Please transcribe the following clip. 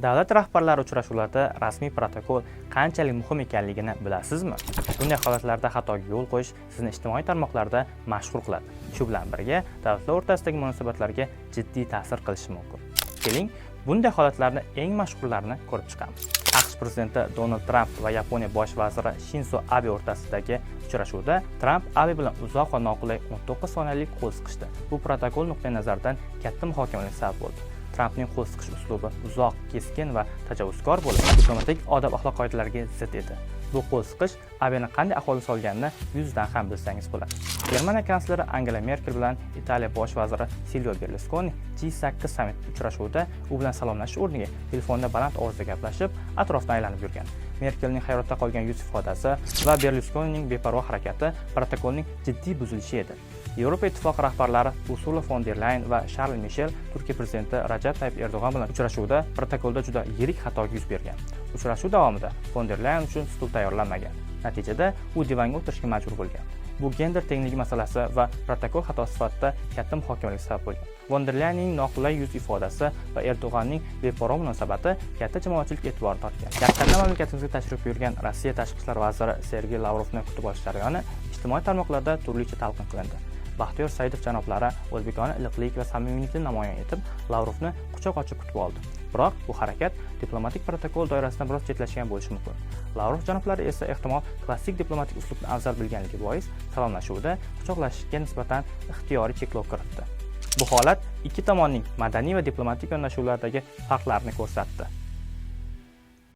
Davlat rahbarlari uchrashuvlarida rasmiy protokol qanchalik muhim ekanligini bilasizmi? Bunday holatlarda xatoga yo'l qo'yish sizni ijtimoiy tarmoqlarda mashhur qiladi. Shu bilan birga davlatlar o'rtasidagi munosabatlarga jiddiy ta'sir qilishi mumkin. Keling, bunday holatlarni eng mashhurlarini ko'rib chiqamiz. AQSh prezidenti Donald Tramp va Yaponiya bosh vaziri Shinzo Abe o'rtasidagi uchrashuvda Tramp Abe bilan uzoq va noqulay 19 soniyalik qo'l siqishdi. Bu protokol nuqtai nazaridan katta muhokamaga sabab bo'ldi. Trampning qo'l siqish uslubi uzoq, keskin va tajovuzkor bo'lib, diplomatik odob-axloq qoidalariga zid edi. Bu qo'l siqish Abeni qanday ahvolga solganini yuzdan ham bilsangiz bo'ladi. Germaniya kansleri Angela Merkel bilan Italiya bosh vaziri Silvio Berlusconi G8 sammit uchrashuvida u bilan salomlashish o'rniga telefonda baland ovozda gaplashib, atrofdan aylanib yurgan. Merkelning hayratda qolgan yuz ifodasi va Berlusconining beparvo harakati protokolning jiddiy buzilishi edi. Yevropa Ittifoqi rahbarlari Ursula von der Leyen va Charles Michel Turkiya prezidenti Rajab Tayyip Erdo'g'on bilan uchrashuvda protokolda juda yirik xato yuz bergan. Uchrashuv davomida von der Leyen uchun stul tayyorlanmagan. Natijada u divanga o'tirishga majbur bo'lgan. Bu gender tengligi masalasi va protokol xatosi sifatida katta muhokamaga sabab bo'lgan. Von der Leyenning noqulay yuz ifodasi va Erdo'g'onning beparvo munosabati katta jamoatchilik e'tiborini tortgan. Yaqinda mamlakatimizga tashrif buyurgan Rossiya tashqi ishlar vaziri Sergey Lavrovni kutib olish jarayoni ijtimoiy tarmoqlarda turlicha talqin qilindi. Baxtiyor Saidov janoblari o'zbekona iliqlik va samimiylikni namoyon etib, Lavrovni quchoq ochib kutib oldi. Biroq bu harakat diplomatik protokol doirasidan biroz chetlashgan bo'lishi mumkin. Lavrov janoblari esa ehtimol klassik diplomatik uslubni afzal bilganligi bois salomlashuvda quchoqlashishga nisbatan ixtiyoriy cheklov kiritdi. Bu holat ikki tomonning madaniy va diplomatik yondashuvlardagi farqlarni ko'rsatdi.